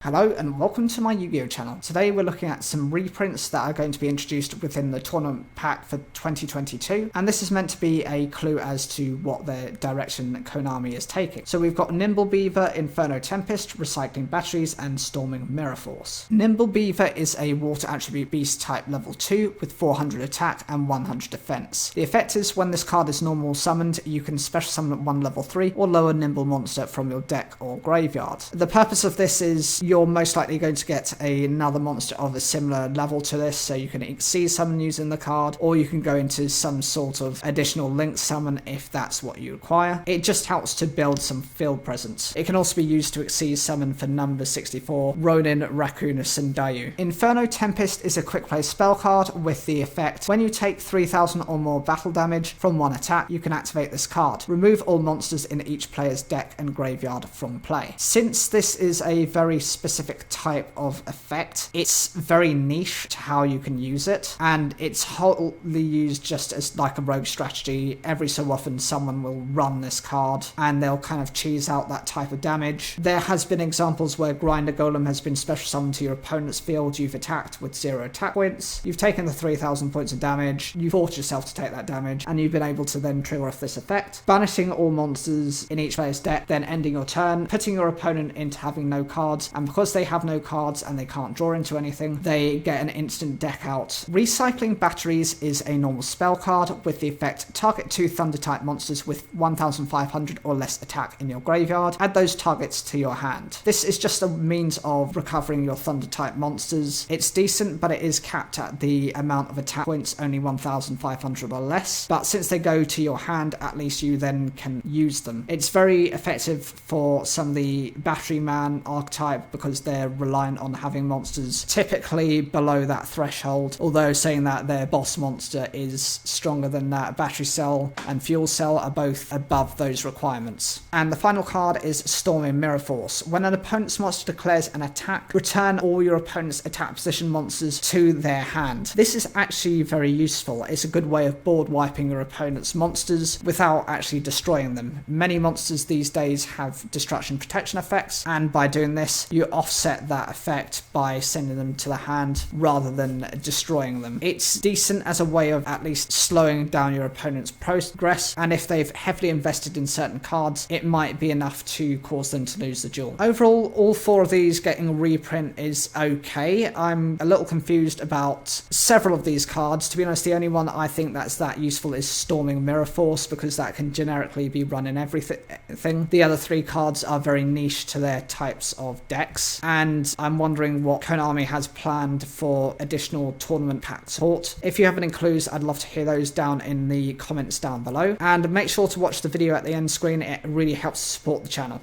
Hello and welcome to my Yu-Gi-Oh channel. Today we're looking at some reprints that are going to be introduced within the tournament pack for 2022, and this is meant to be a clue as to what the direction Konami is taking. So we've got Nimble Beaver, Inferno Tempest, Recycling Batteries, and Storming Mirror Force. Nimble Beaver is a water attribute beast type level 2 with 400 attack and 100 defense. The effect is when this card is normal summoned, you can special summon one level 3 or lower Nimble monster from your deck or graveyard. The purpose of this is you're most likely going to get another monster of a similar level to this, so you can exceed summon using the card, or you can go into some sort of additional link summon if that's what you require. It just helps to build some field presence. It can also be used to exceed summon for number 64, Ronin, Raccoon, Sundayu. Inferno Tempest is a quick play spell card with the effect, when you take 3000 or more battle damage from one attack, you can activate this card. Remove all monsters in each player's deck and graveyard from play. Since this is a very specific type of effect, it's very niche to how you can use it, and it's wholly used just as like a rogue strategy. Every so often someone will run this card and they'll kind of cheese out that type of damage. There has been examples where Grinder Golem has been special summoned to your opponent's field, you've attacked with 0 attack points, you've taken the 3000 points of damage, you forced yourself to take that damage, and you've been able to then trigger off this effect, banishing all monsters in each player's deck, then ending your turn, putting your opponent into having no cards, and because they have no cards and they can't draw into anything, they get an instant deck out. Recycling Batteries is a normal spell card with the effect, target 2 thunder type monsters with 1500 or less attack in your graveyard, add those targets to your hand. This is just a means of recovering your thunder type monsters. It's decent, but it is capped at the amount of attack points, only 1500 or less, but since they go to your hand, at least you then can use them. It's very effective for some of the Battery Man archetype because they're reliant on having monsters typically below that threshold, although saying that their boss monster is stronger than that. Battery Cell and Fuel Cell are both above those requirements. And the final card is Storming Mirror Force. When an opponent's monster declares an attack, return all your opponent's attack position monsters to their hand. This is actually very useful. It's a good way of board wiping your opponent's monsters without actually destroying them. Many monsters these days have destruction protection effects, and by doing this you offset that effect by sending them to the hand rather than destroying them. It's decent as a way of at least slowing down your opponent's progress, and if they've heavily invested in certain cards, it might be enough to cause them to lose the duel. Overall, all 4 of these getting a reprint is okay. I'm a little confused about several of these cards. To be honest, the only one I think that's that useful is Storming Mirror Force, because that can generically be run in everything. The other 3 cards are very niche to their types of decks, and I'm wondering what Konami has planned for additional tournament pack support. If you have any clues, I'd love to hear those down in the comments down below, and make sure to watch the video at the end screen. It really helps support the channel.